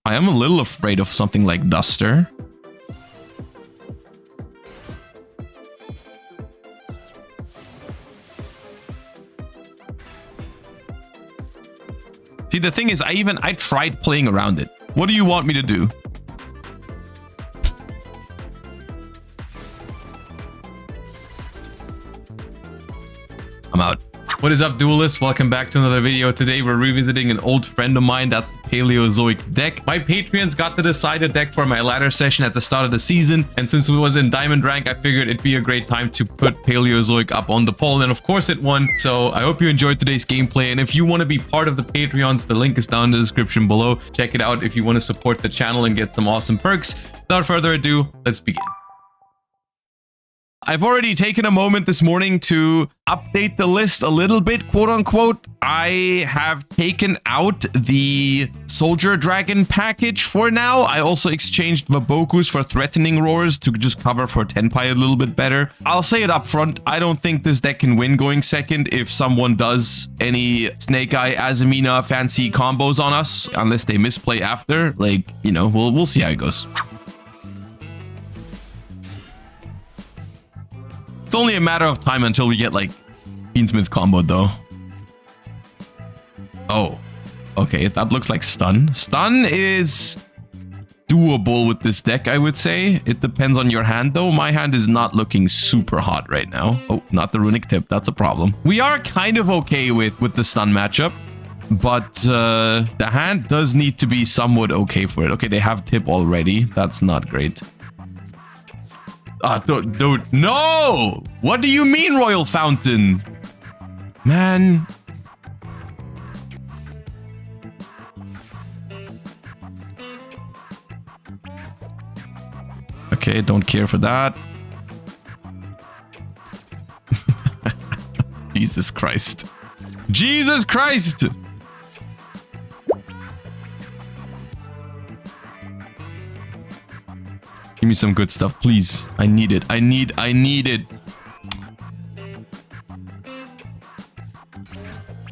I am a little afraid of something like Duster. See, the thing is, I tried playing around it. What do you want me to do? I'm out. What is up, duelists? Welcome back to another video. Today we're revisiting an old friend of mine. That's the Paleozoic deck. My Patreons got to decide a deck for my ladder session at the start of the season, and since it was in Diamond rank, I figured it'd be a great time to put Paleozoic up on the poll, and of course it won. So I hope you enjoyed today's gameplay, and if you want to be part of the Patreons, the link is down in the description below. Check it out if you want to support the channel and get some awesome perks. Without further ado, let's begin. I've already taken a moment this morning to update the list a little bit, quote unquote. I have taken out the Soldier Dragon package for now. I also exchanged Vabokus for Threatening Roars to just cover for Tenpai a little bit better. I'll say it up front, I don't think this deck can win going second if someone does any Snake Eye, Azamina fancy combos on us, unless they misplay after. Like, you know, we'll see how it goes. It's only a matter of time until we get, like, Fiendsmith combo, though. Oh. Okay, that looks like stun. Stun is doable with this deck, I would say. It depends on your hand, though. My hand is not looking super hot right now. Oh, not the runic tip. That's a problem. We are kind of okay with the stun matchup, but the hand does need to be somewhat okay for it. Okay, they have tip already. That's not great. Dude, no! What do you mean, Royal Fountain? Man. Okay, don't care for that. Jesus Christ. Jesus Christ! Give me some good stuff, please. I need it. I need it.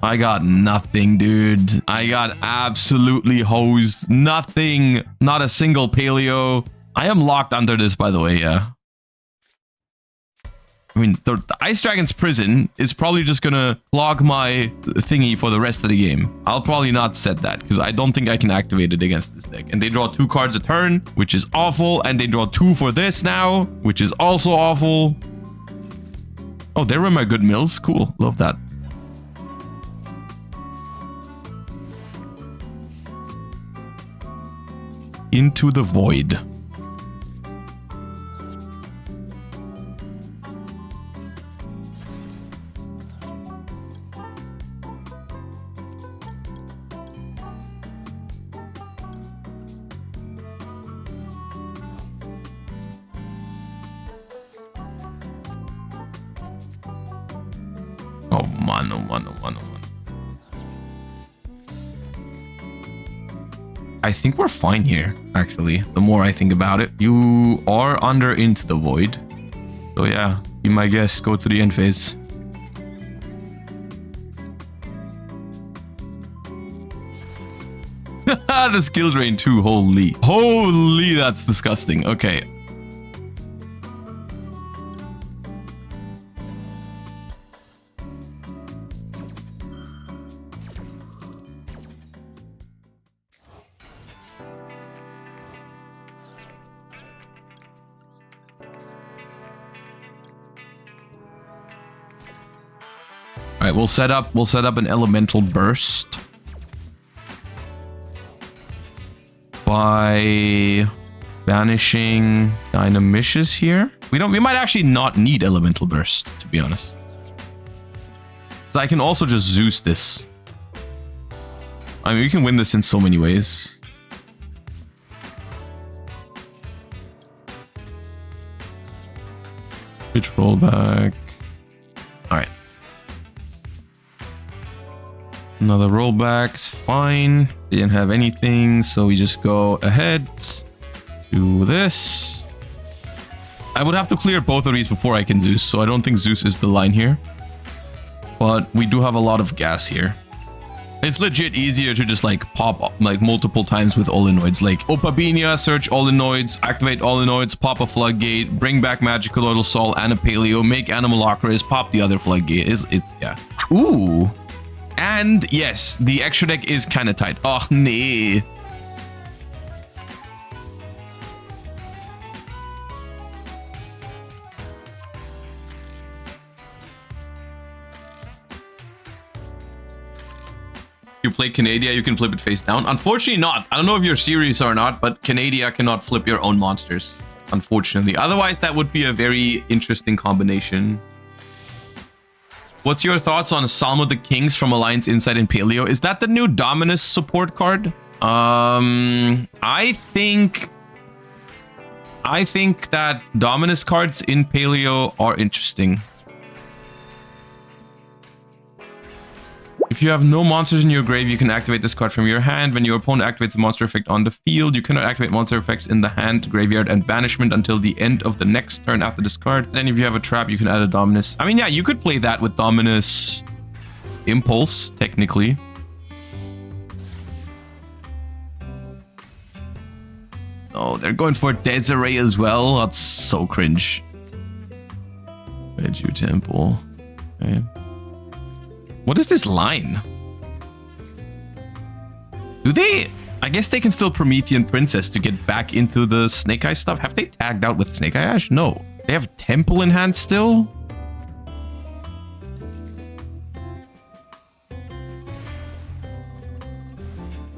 I got nothing, dude. I got absolutely hosed. Nothing. Not a single Paleo. I am locked under this, by the way, yeah. I mean, the Ice Dragon's Prison is probably just gonna clog my thingy for the rest of the game. I'll probably not set that, because I don't think I can activate it against this deck. And they draw 2 cards a turn, which is awful. And they draw 2 for this now, which is also awful. Oh, there were my good mills. Cool. Love that. Into the Void. Oh man, oh man, oh man, oh man. I think we're fine here, actually. The more I think about it. You are under Into the Void. So yeah, be my guess. Go to the end phase. The skill drain too. Holy. Holy, that's disgusting. Okay. All right, we'll set up an elemental burst by banishing Dynamicious here. We might actually not need elemental burst, to be honest. So I can also just Zeus this. I mean, we can win this in so many ways. Pitch rollback. All right. Another rollback's fine. They didn't have anything, so we just go ahead. Do this. I would have to clear both of these before I can Zeus, so I don't think Zeus is the line here. But we do have a lot of gas here. It's legit easier to just like pop like multiple times with Olinoids. Like Opabinia, search Olinoids, activate Olinoids, pop a floodgate, bring back Magical Soul and a Paleo, make Animalocris, pop the other floodgate. It's yeah. Ooh. And yes, the extra deck is kind of tight. Oh, nee. You play Canadia, you can flip it face down. Unfortunately not. I don't know if you're serious or not, but Canadia cannot flip your own monsters. Unfortunately. Otherwise, that would be a very interesting combination. What's your thoughts on Psalm of the Kings from Alliance Insight in Paleo? Is that the new Dominus support card? I think that Dominus cards in Paleo are interesting. If you have no monsters in your grave, you can activate this card from your hand. When your opponent activates a monster effect on the field, you cannot activate monster effects in the hand, graveyard, and banishment until the end of the next turn after this card. Then if you have a trap, you can add a Dominus. I mean, yeah, you could play that with Dominus Impulse, technically. Oh, they're going for Desiree as well. That's so cringe. Edu Temple. Okay. What is this line? Do they... I guess they can still Promethean Princess to get back into the Snake Eye stuff. Have they tagged out with Snake Eye Ash? No. They have Temple in hand still?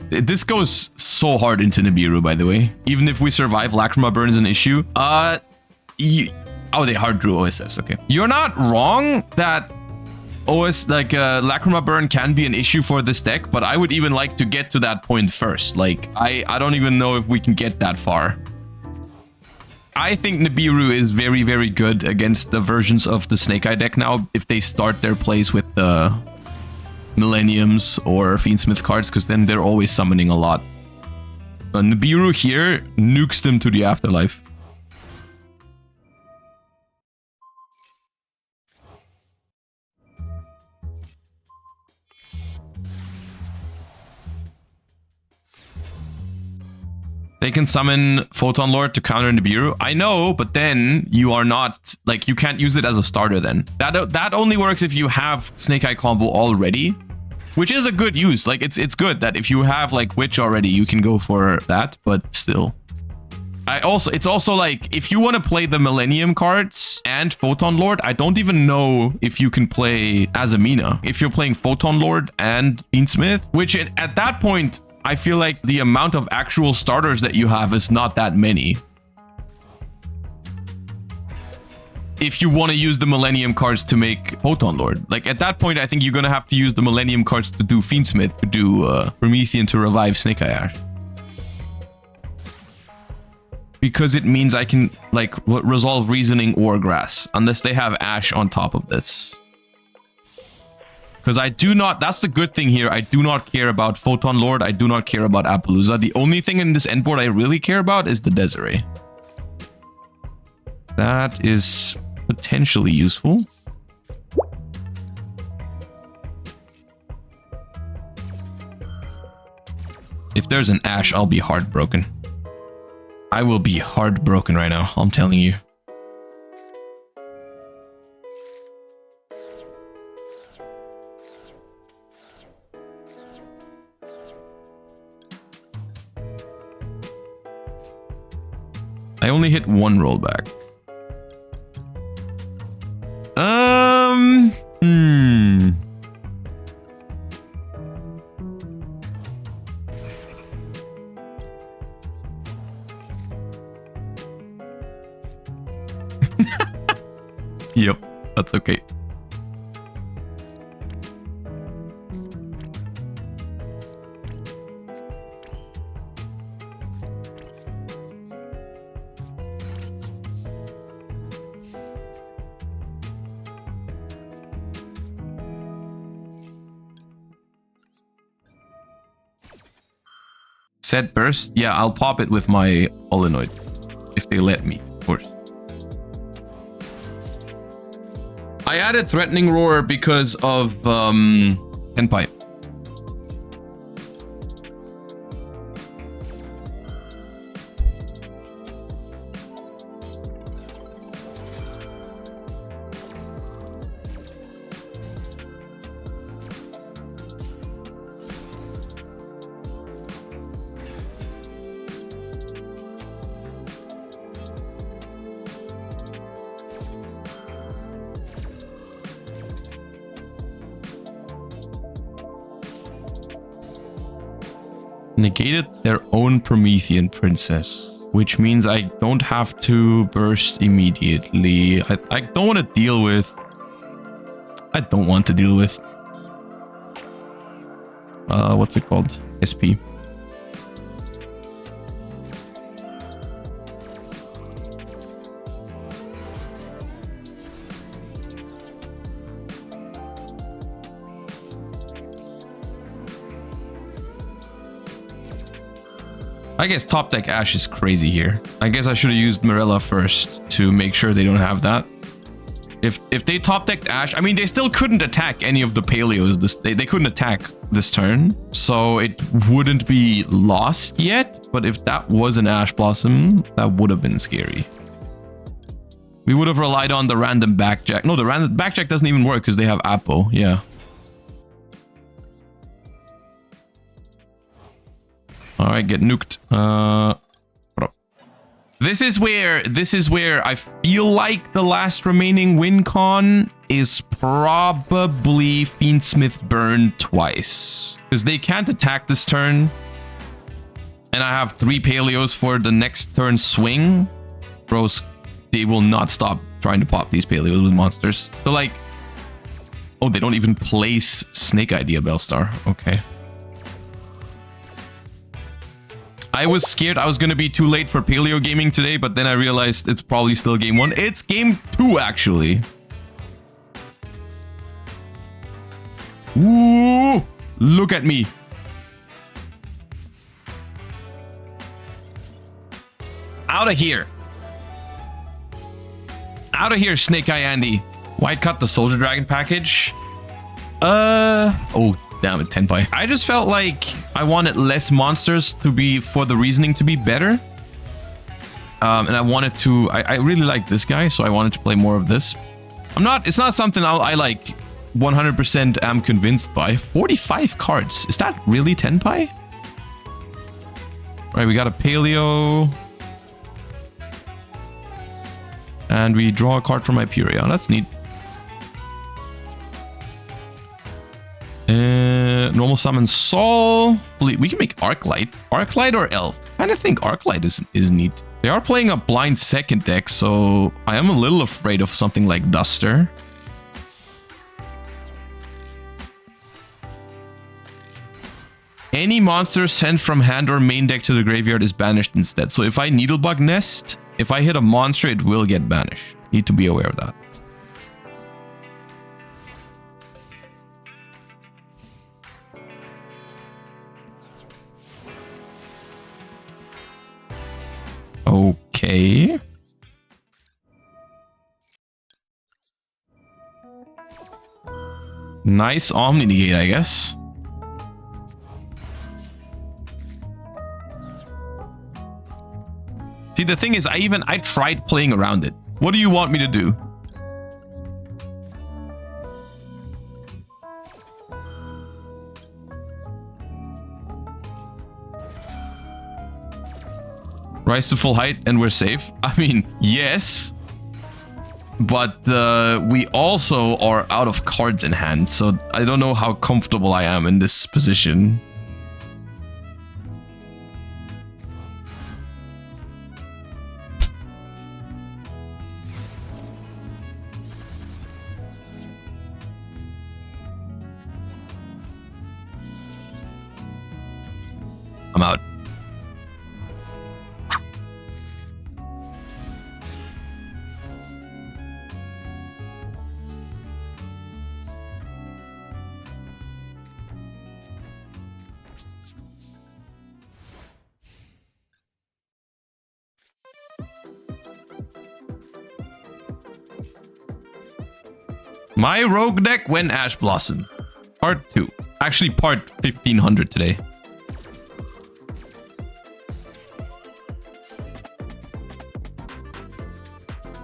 This goes so hard into Nibiru, by the way. Even if we survive, Lacrima Burn is an issue. Oh, they hard drew OSS. Okay. You're not wrong that... Lacrima Burn can be an issue for this deck, but I would even like to get to that point first. Like, I don't even know if we can get that far. I think Nibiru is very, very good against the versions of the Snake Eye deck now if they start their plays with the Millenniums or Fiendsmith cards, because then they're always summoning a lot. Nibiru here nukes them to the afterlife. They can summon Photon Lord to counter Nibiru. I know, but then you are not... Like, you can't use it as a starter then. That only works if you have Snake Eye combo already, which is a good use. Like, it's good that if you have, like, Witch already, you can go for that, but still. It's also, like, if you want to play the Millennium cards and Photon Lord, I don't even know if you can play Azamina. If you're playing Photon Lord and Fiendsmith, which at that point... I feel like the amount of actual starters that you have is not that many. If you want to use the Millennium cards to make Photon Lord. Like, at that point, I think you're going to have to use the Millennium cards to do Fiendsmith, to do Promethean to revive Snake Eye Ash. Because it means I can, like, resolve Reasoning or Grass. Unless they have Ash on top of this. Because I do not... That's the good thing here. I do not care about Photon Lord. I do not care about Appaloosa. The only thing in this end board I really care about is the Desiree. That is potentially useful. If there's an Ash, I'll be heartbroken. I will be heartbroken right now. I'm telling you. I only hit one rollback. Yep, that's okay. Set burst? Yeah, I'll pop it with my Olinoids. If they let me, of course. I added Threatening Roar because of Tenpai. Negated their own Promethean princess, which means I don't have to burst immediately. I don't want to deal with... I don't want to deal with... what's it called? SP. I guess top deck Ash is crazy here. I guess I should have used Morella first to make sure they don't have that. If they top decked Ash, I mean, they still couldn't attack any of the Paleos. They couldn't attack this turn, so it wouldn't be lost yet. But if that was an Ash Blossom, that would have been scary. We would have relied on the random backjack. No, the random backjack doesn't even work because they have Apo. Yeah. All right, get nuked. This is where I feel like the last remaining win con is probably Fiendsmith Burn twice. Because they can't attack this turn. And I have 3 Paleos for the next turn swing. Bros, they will not stop trying to pop these Paleos with monsters. So like... Oh, they don't even place Snake Idea Bellstar. Okay. I was scared I was going to be too late for Paleo gaming today, but then I realized it's probably still game 1. It's game 2, actually. Ooh, look at me. Out of here. Out of here, Snake Eye Andy. Why cut the Soldier Dragon package? Oh, damn it, 10 pie. I just felt like I wanted less monsters to be, for the reasoning to be better. And I wanted to, I really like this guy, so I wanted to play more of this. It's not something I like 100% am convinced by. 45 cards. Is that really 10 pie? Right, we got a Paleo. And we draw a card from Hyperia. That's neat. Normal summon Sol. We can make Arclight. Arclight or Elf? I kind of think Arclight is neat. They are playing a blind second deck, so I am a little afraid of something like Duster. Any monster sent from hand or main deck to the graveyard is banished instead. So if I Needlebug Nest, if I hit a monster, it will get banished. Need to be aware of that. Okay. Nice Omni Negate, I guess. See, the thing is, I tried playing around it. What do you want me to do? Rise to full height and we're safe. I mean, yes. But we also are out of cards in hand, so I don't know how comfortable I am in this position. I'm out. My rogue deck when Ash Blossom. Part 2. Actually, part 1500 today.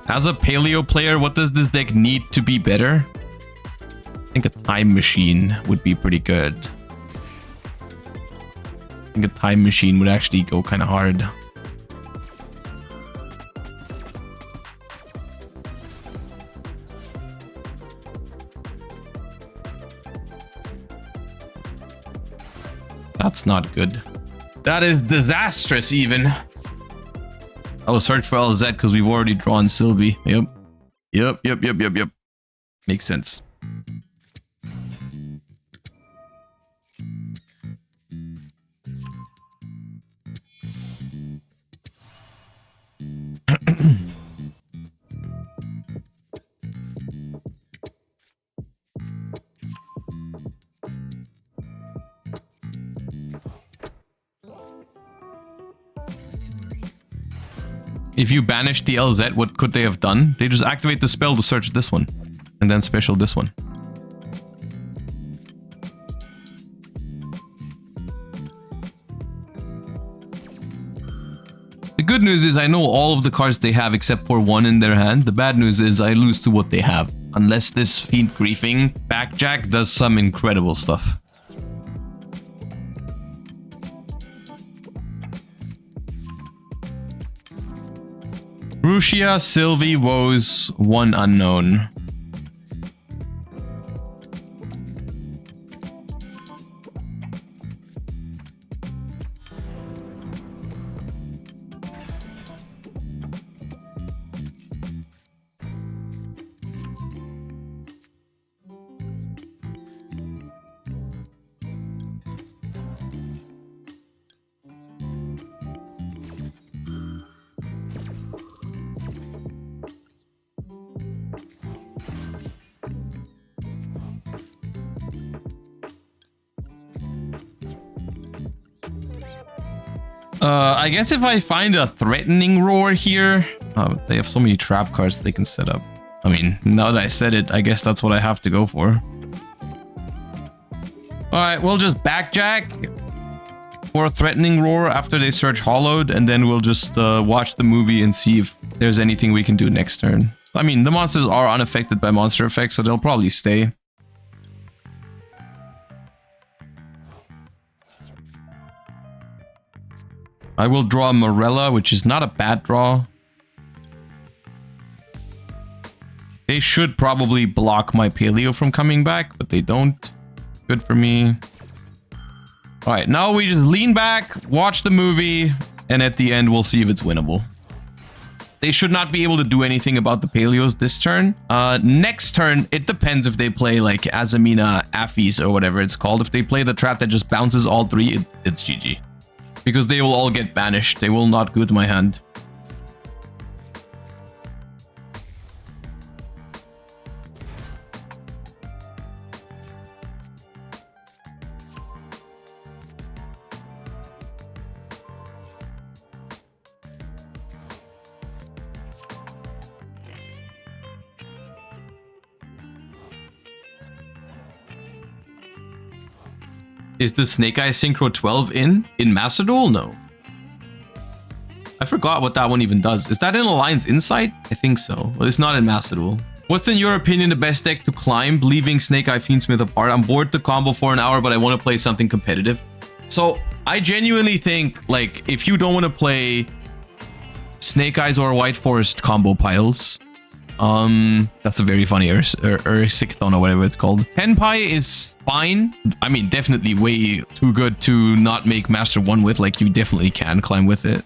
As a Paleo player, what does this deck need to be better? I think a Time Machine would be pretty good. I think a Time Machine would actually go kind of hard. That's not good. That is disastrous even. I will search for LZ because we've already drawn Sylvie. Yep. Makes sense. If you banished the LZ, what could they have done? They just activate the spell to search this one. And then special this one. The good news is I know all of the cards they have except for one in their hand. The bad news is I lose to what they have. Unless this Fiend Griefing Backjack does some incredible stuff. Rushia, Sylvie, Woes, one unknown. I guess if I find a threatening roar here, they have so many trap cards they can set up. I mean, now that I said it, I guess that's what I have to go for. All right, we'll just backjack for a threatening roar after they search hollowed, and then we'll just watch the movie and see if there's anything we can do next turn. I mean, the monsters are unaffected by monster effects, so they'll probably stay. I will draw Morella, which is not a bad draw. They should probably block my Paleo from coming back, but they don't. Good for me. All right, now we just lean back, watch the movie, and at the end, we'll see if it's winnable. They should not be able to do anything about the Paleos this turn. Next turn, it depends if they play like Azamina Affis or whatever it's called. If they play the trap that just bounces all three, it's GG. Because they will all get banished. They will not good my hand. Is the Snake Eye Synchro 12 in Master Duel? No. I forgot what that one even does. Is that in Alliance Insight? I think so. Well, it's not in Master Duel. What's in your opinion the best deck to climb, leaving Snake Eye Fiendsmith apart? I'm bored to combo for an hour, but I want to play something competitive. So I genuinely think, like, if you don't want to play Snake Eyes or White Forest combo piles, that's a very funny Ursikthon or whatever it's called. Tenpai is fine. I mean, definitely way too good to not make Master 1 with. Like, you definitely can climb with it.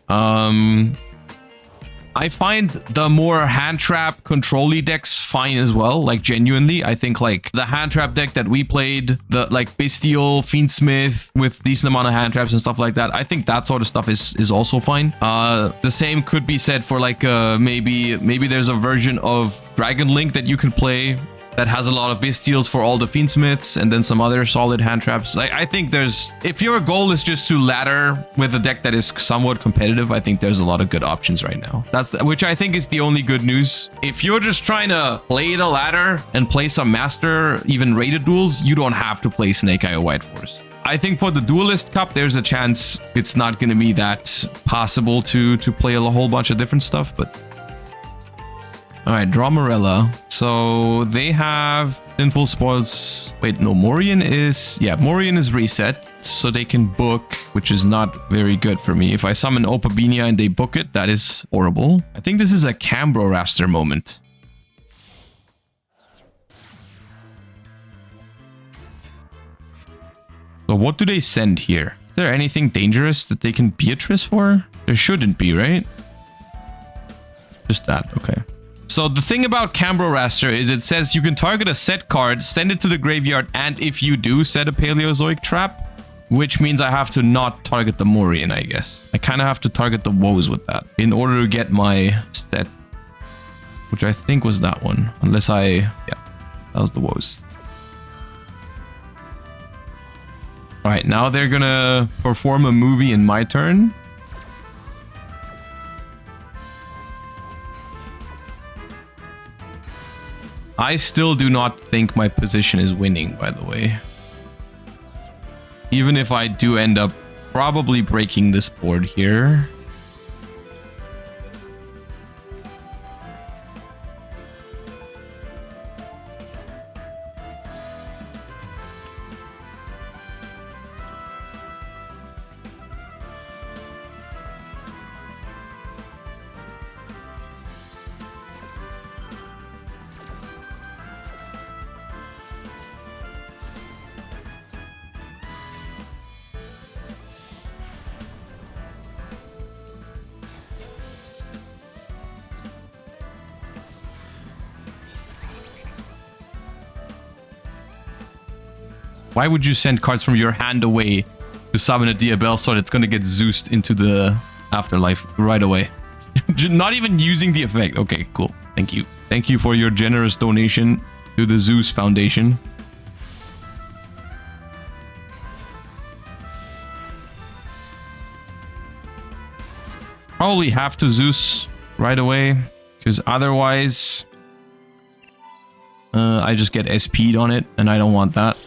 I find the more hand trap control-y decks fine as well. Like, genuinely, I think like the hand trap deck that we played, the like Bestial, Fiendsmith with decent amount of hand traps and stuff like that, I think that sort of stuff is also fine. The same could be said for like maybe there's a version of Dragon Link that you can play that has a lot of Bestials for all the Fiendsmiths and then some other solid hand traps. I think there's, if your goal is just to ladder with a deck that is somewhat competitive, I think there's a lot of good options right now. Which I think is the only good news. If you're just trying to play the ladder and play some Master, even rated duels, you don't have to play Snake Eye or White Forest. I think for the Duelist Cup, there's a chance it's not going to be that possible to play a whole bunch of different stuff, but... All right, draw Morella. So they have Sinful Spoils. Wait, no, Morian is... Yeah, Morian is reset, so they can book, which is not very good for me. If I summon Opabinia and they book it, that is horrible. I think this is a Cambro Raster moment. So what do they send here? there anything dangerous that they can Beatrice for? There shouldn't be, right? Just that, okay. So the thing about Cambro Raster is it says you can target a set card, send it to the graveyard, and if you do, set a Paleozoic trap. Which means I have to not target the Morian, I guess. I kind of have to target the woes with that in order to get my set. Which I think was that one. Unless yeah, that was the woes. Alright, now they're gonna perform a movie in my turn. I still do not think my position is winning, by the way. Even if I do end up probably breaking this board here. Why would you send cards from your hand away to summon a Diabell Sword? It's going to get Zeused into the afterlife right away. Not even using the effect. Okay, cool. Thank you. Thank you for your generous donation to the Zeus Foundation. Probably have to Zeus right away, because otherwise I just get SP'd on it, and I don't want that.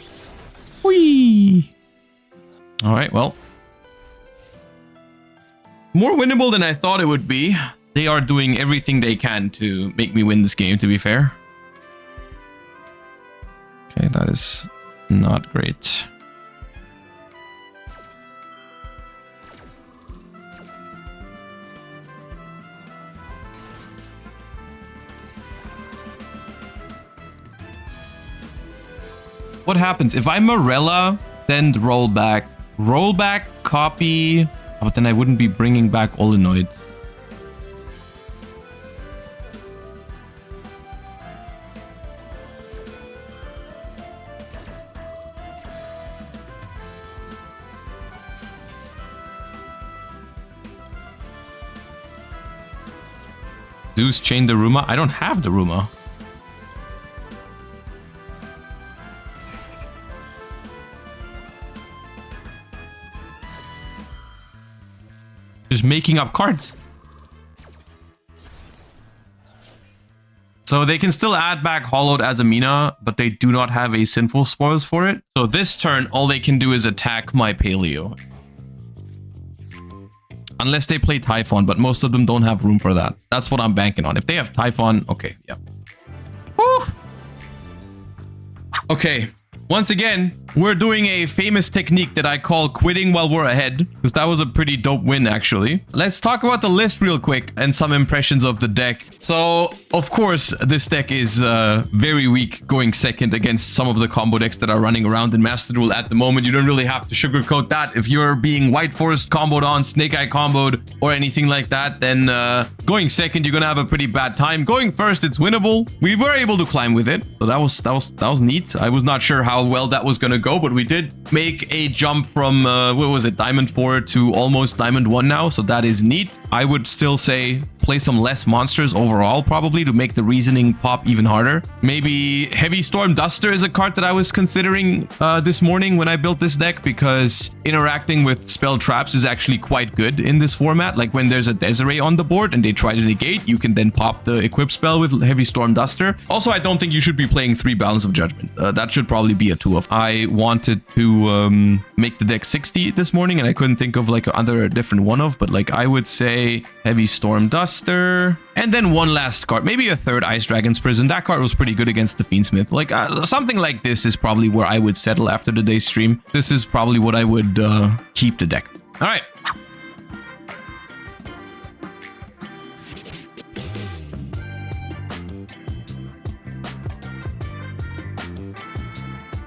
Whee! Alright, well. More winnable than I thought it would be. They are doing everything they can to make me win this game, to be fair. Okay, that is not great. What happens if I Morella, then roll back, copy, but then I wouldn't be bringing back Olenoids. Zeus chain Daruma. I don't have Daruma. Just making up cards. So they can still add back Hollowed as a Mina, but they do not have a Sinful Spoils for it. So this turn, all they can do is attack my Paleo. Unless they play Typhon, but most of them don't have room for that. That's what I'm banking on. If they have Typhon, okay, yeah. Woo! Okay. Once again, we're doing a famous technique that I call quitting while we're ahead, because that was a pretty dope win, actually. Let's talk about the list real quick and some impressions of the deck. So, of course, this deck is very weak going second against some of the combo decks that are running around in Master Duel at the moment. You don't really have to sugarcoat that. If you're being White Forest comboed on, Snake Eye comboed, or anything like that, then going second, you're gonna have a pretty bad time. Going first, it's winnable. We were able to climb with it, so that was neat. I was not sure how well that was gonna go, but we did make a jump from what was it, Diamond 4 to almost Diamond 1 now, so that is neat. I would still say play some less monsters overall, probably, to make the reasoning pop even harder. Maybe Heavy Storm Duster is a card that I was considering this morning when I built this deck, because interacting with spell traps is actually quite good in this format. Like when there's a Desiree on the board and they try to negate, you can then pop the equip spell with Heavy Storm Duster. Also, I don't think you should be playing 3 Balance of Judgment. That should probably be a 2 of. I wanted to make the deck 60 this morning, and I couldn't think of like a different one of, but like I would say Heavy Storm Duster, and then one last card, maybe a third Ice Dragon's Prison. That card was pretty good against the Fiendsmith. Like something like this is probably where I would settle after today's stream. This is probably what I would keep the deck. All right.